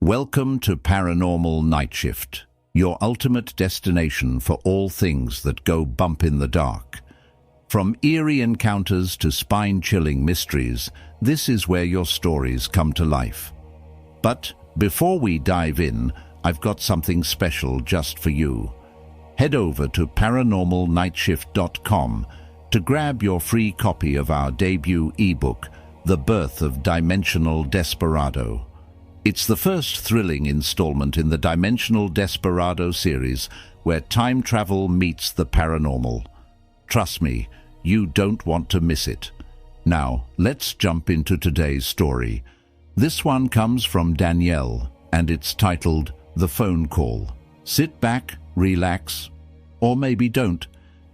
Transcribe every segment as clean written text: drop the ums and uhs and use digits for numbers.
Welcome to Paranormal Nightshift, your ultimate destination for all things that go bump in the dark. From eerie encounters to spine-chilling mysteries, this is where your stories come to life. But before we dive in, I've got something special just for you. Head over to paranormalnightshift.com to grab your free copy of our debut ebook, The Birth of Dimensional Desperado. It's the first thrilling installment in the Dimensional Desperado series where time travel meets the paranormal. Trust me, you don't want to miss it. Now, let's jump into today's story. This one comes from Danielle, and it's titled The Phone Call. Sit back, relax, or maybe don't,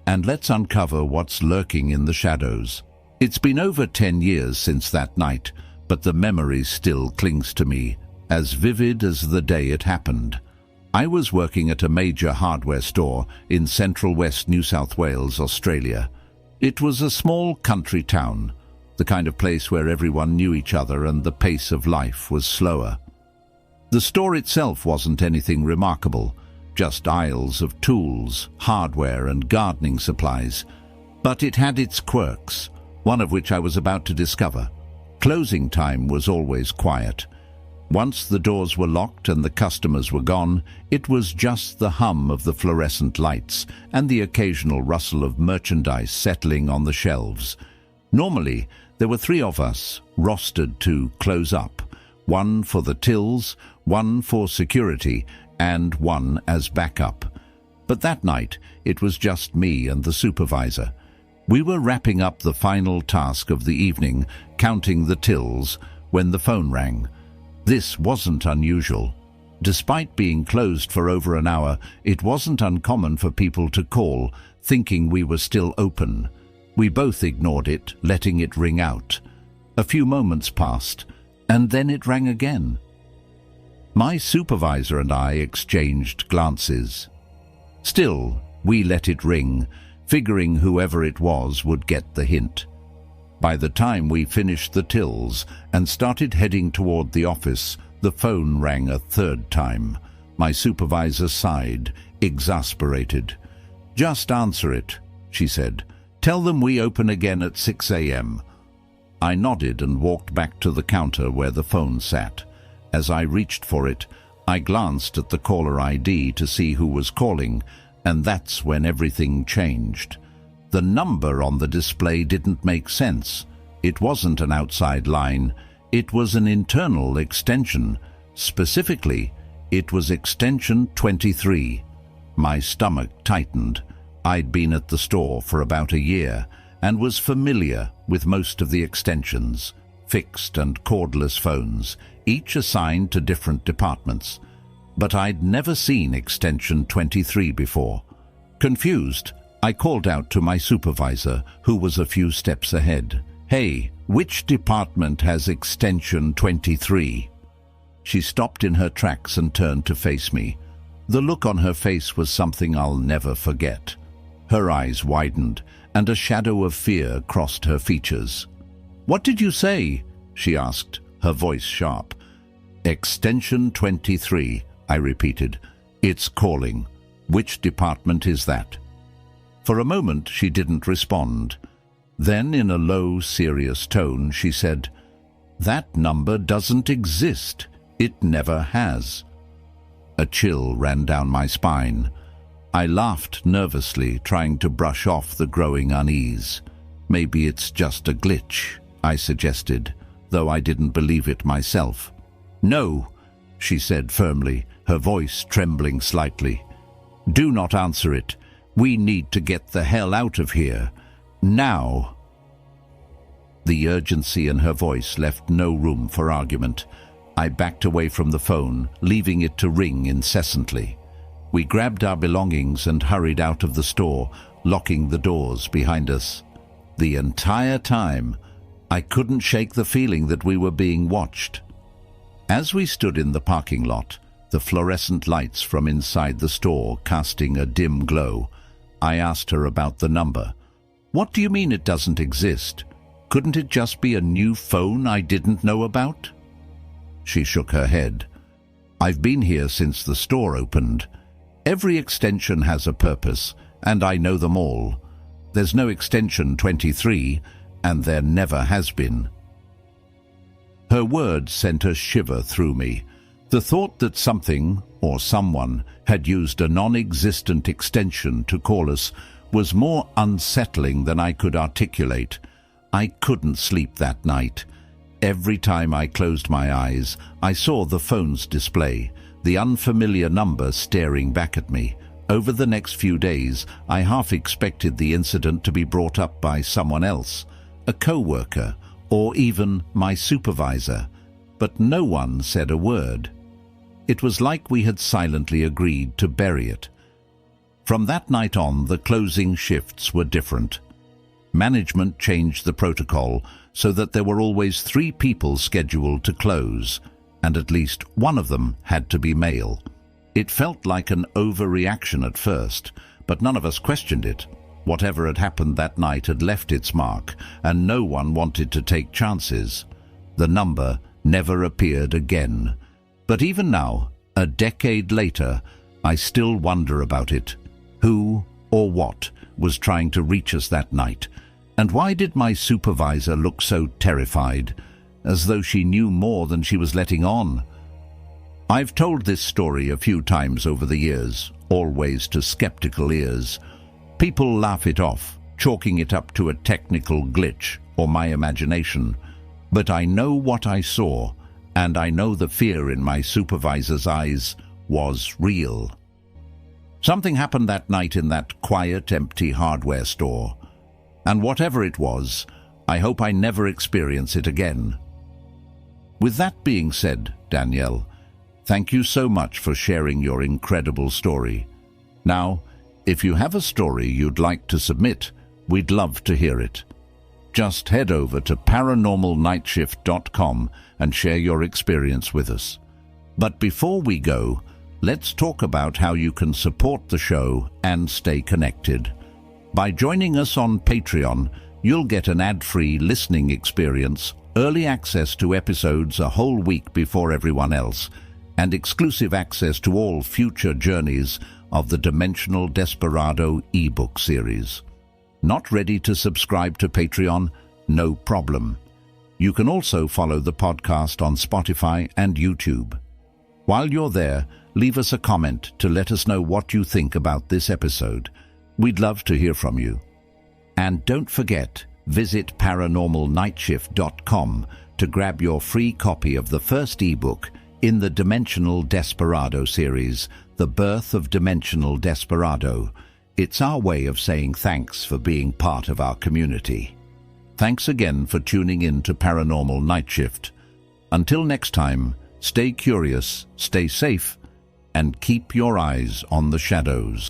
and let's uncover what's lurking in the shadows. It's been over 10 years since that night, but the memory still clings to me, as vivid as the day it happened. I was working at a major hardware store in central West New South Wales, Australia. It was a small country town, the kind of place where everyone knew each other and the pace of life was slower. The store itself wasn't anything remarkable, just aisles of tools, hardware and gardening supplies. But it had its quirks, one of which I was about to discover. Closing time was always quiet. Once the doors were locked and the customers were gone, it was just the hum of the fluorescent lights and the occasional rustle of merchandise settling on the shelves. Normally, there were 3 of us, rostered to close up, one for the tills, one for security, and one as backup. But that night, it was just me and the supervisor. We were wrapping up the final task of the evening, counting the tills, when the phone rang. This wasn't unusual. Despite being closed for over an hour, it wasn't uncommon for people to call, thinking we were still open. We both ignored it, letting it ring out. A few moments passed, and then it rang again. My supervisor and I exchanged glances. Still, we let it ring, figuring whoever it was would get the hint. By the time we finished the tills and started heading toward the office, the phone rang a 3rd time. My supervisor sighed, exasperated. "Just answer it," she said. "Tell them we open again at 6 a.m. I nodded and walked back to the counter where the phone sat. As I reached for it, I glanced at the caller ID to see who was calling, and that's when everything changed. The number on the display didn't make sense. It wasn't an outside line. It was an internal extension. Specifically, it was extension 23. My stomach tightened. I'd been at the store for about a year and was familiar with most of the extensions, fixed and cordless phones, each assigned to different departments. But I'd never seen extension 23 before. Confused, I called out to my supervisor, who was a few steps ahead. "Hey, which department has extension 23? She stopped in her tracks and turned to face me. The look on her face was something I'll never forget. Her eyes widened, and a shadow of fear crossed her features. "What did you say?" she asked, her voice sharp. "Extension 23, I repeated. "It's calling. Which department is that?" For a moment, she didn't respond. Then, in a low, serious tone, she said, "That number doesn't exist. It never has." A chill ran down my spine. I laughed nervously, trying to brush off the growing unease. "Maybe it's just a glitch," I suggested, though I didn't believe it myself. "No," she said firmly, her voice trembling slightly. "Do not answer it. We need to get the hell out of here. Now." The urgency in her voice left no room for argument. I backed away from the phone, leaving it to ring incessantly. We grabbed our belongings and hurried out of the store, locking the doors behind us. The entire time, I couldn't shake the feeling that we were being watched. As we stood in the parking lot, the fluorescent lights from inside the store casting a dim glow, I asked her about the number. "What do you mean it doesn't exist? Couldn't it just be a new phone I didn't know about?" She shook her head. I've been here since the store opened. Every extension has a purpose, and I know them all. There's no extension 23, and there never has been." Her words sent a shiver through me. The thought that something, or someone, had used a non-existent extension to call us was more unsettling than I could articulate. I couldn't sleep that night. Every time I closed my eyes, I saw the phone's display, the unfamiliar number staring back at me. Over the next few days, I half expected the incident to be brought up by someone else, a co-worker, or even my supervisor, but no one said a word. It was like we had silently agreed to bury it. From that night on, the closing shifts were different. Management changed the protocol so that there were always 3 people scheduled to close, and at least one of them had to be male. It felt like an overreaction at first, but none of us questioned it. Whatever had happened that night had left its mark, and no one wanted to take chances. The number never appeared again. But even now, a decade later, I still wonder about it. Who or what was trying to reach us that night? And why did my supervisor look so terrified, as though she knew more than she was letting on? I've told this story a few times over the years, always to skeptical ears. People laugh it off, chalking it up to a technical glitch or my imagination. But I know what I saw, and I know the fear in my supervisor's eyes was real. Something happened that night in that quiet, empty hardware store. And whatever it was, I hope I never experience it again. With that being said, Danielle, thank you so much for sharing your incredible story. Now, if you have a story you'd like to submit, we'd love to hear it. Just head over to paranormalnightshift.com and share your experience with us. But before we go, let's talk about how you can support the show and stay connected. By joining us on Patreon, you'll get an ad-free listening experience, early access to episodes a whole week before everyone else, and exclusive access to all future journeys of the Dimensional Desperado ebook series. Not ready to subscribe to Patreon? No problem. You can also follow the podcast on Spotify and YouTube. While you're there, leave us a comment to let us know what you think about this episode. We'd love to hear from you. And don't forget, visit paranormalnightshift.com to grab your free copy of the first ebook in the Dimensional Desperado series, The Birth of Dimensional Desperado. It's our way of saying thanks for being part of our community. Thanks again for tuning in to Paranormal Nightshift. Until next time, stay curious, stay safe, and keep your eyes on the shadows.